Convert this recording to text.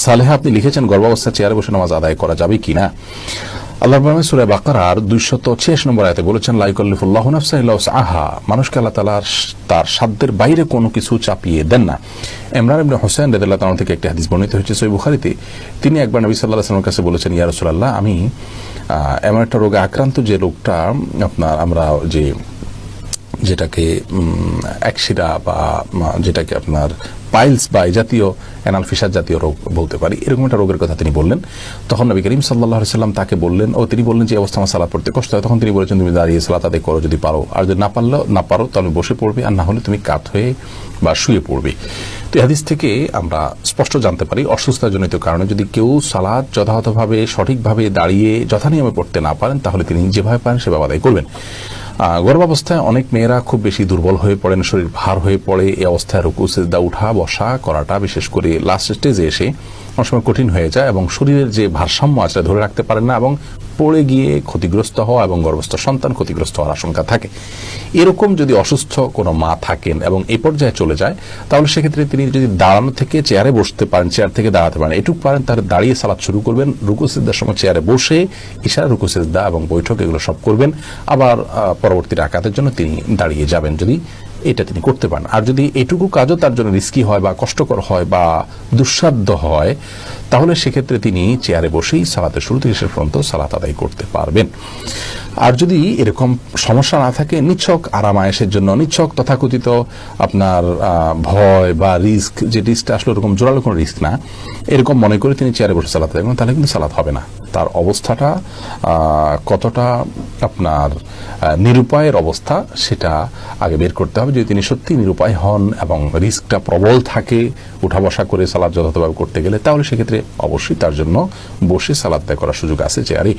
সালেহা আপনি লিখেছেন গর্ভাবস্থায় চেয়ারে বসে নামাজ আদায় করা যাবে কিনা। আল্লাহ পাক সূরা বাকারার 286 নম্বর আয়াতে বলেছেন, লা ইউকাল্লিফুল্লাহু নাফসান ইল্লা উসআহা, মানুষকে আল্লাহ তাআলা তার সাধ্যের বাইরে কোনো কিছু চাপিয়ে দেন না। ইমরান ইবনে হুসাইন রাদিয়াল্লাহু তাআলা থেকে একটি হাদিস বর্ণিত হয়েছে সহিহ বুখারীতে। তিনি একবার নবী সাল্লাল্লাহু আলাইহি ওয়াসাল্লামের কাছে বলেছেন, ইয়া রাসূলুল্লাহ, আমি এমন একটা রোগে আক্রান্ত যে রোগটা আপনার আমরা যেটাকে একশিরা বা যেটাকে আপনার পাইলস বা এই জাতীয় অ্যানাল ফিসার জাতীয় রোগ বলতে পারি, এরকম একটা রোগের কথা তিনি বললেন। তখন নবী করিম সাল্লাল্লাহু আলাইহি ওয়াসাল্লাম তাকে বললেন, তিনি বললেন যে অবস্থা আমার সালাত পড়তে কষ্ট হয়। তখন তিনি বলেছেন, তুমি দাঁড়িয়ে সালাত আদায় করো যদি পারো, আর যদি না পারো তাহলে বসে পড়বে, আর না হলে তুমি কাত হয়ে বা শুয়ে পড়বে। তো এই হাদিস থেকে আমরা স্পষ্ট জানতে পারি অসুস্থতাজনিত কারণে যদি কেউ সালাত যথাযথভাবে সঠিকভাবে দাঁড়িয়ে যথানিয়মে পড়তে না পারেন, তাহলে তিনি যেভাবে পারেন সেভাবে আদায় করবেন। গর্ভাবস্থায় অনেক মেয়েরা খুব বেশি দুর্বল হয়ে পড়েন, শরীর ভার হয়ে পড়ে। এই অবস্থায় রুকু সিজদা উঠা বসা করাটা বিশেষ করে লাস্ট স্টেজে এসে অনেক সময় কঠিন হয়ে যায় এবং শরীরের যে ভারসাম্য আছে ধরে রাখতে পারেন না এবং পড়ে গিয়ে ক্ষতিগ্রস্ত হওয়া এবং গর্ভস্থ সন্তান ক্ষতিগ্রস্ত হওয়ার আশঙ্কা থাকে। এরকম যদি অসুস্থ কোনো মা থাকেন এবং এই পর্যায়ে চলে যায়, তাহলে সেক্ষেত্রে তিনি যদি দাঁড়ানো থেকে চেয়ারে বসতে পারেন, চেয়ার থেকে দাঁড়াতে পারেন, এটুকু পারেন, তাহলে দাঁড়িয়ে সালাত শুরু করবেন। রুকু সিজদার সময় চেয়ারে বসে ইশারা রুকু সিজদা এবং বৈঠক এগুলো সব করবেন। আবার পরবর্তী রাকাতের জন্য তিনি দাঁড়িয়ে যাবেন, যদি এটা তিনি করতে পারেন। আর যদি এটুকু কাজও তার জন্য রিস্কি হয় বা কষ্টকর হয় বা দুঃসাধ্য হয়, তাহলে সেক্ষেত্রে তিনি চেয়ারে বসেই সালাতের শুরু থেকে শেষ পর্যন্ত সালাত আদায় করতে পারবেন। আর যদি এরকম সমস্যা না থাকে, নিছক আরামায়েশের জন্য, নিছক তথাকথিত আপনার ভয় বা রিস্ক, যে রিস্কটা আসলে এরকম জোরালো কোনো রিস্ক না, এরকম মনে করে তিনি চেয়ারে বসে সালাত আদায় করেন, তাহলে কিন্তু সালাত হবে না। তার অবস্থাটা কতটা আপনার নিরুপায়ের অবস্থা সেটা আগে বের করতে হবে। যদি তিনি সত্যি নিরুপায় হন এবং রিস্কটা প্রবল থাকে উঠা বসা করে সালাত যথাযথভাবে করতে গেলে, তাহলে সেক্ষেত্রে অবশ্যই তার জন্য বসে সালাত আদায় করার সুযোগ আছে চেয়ারে।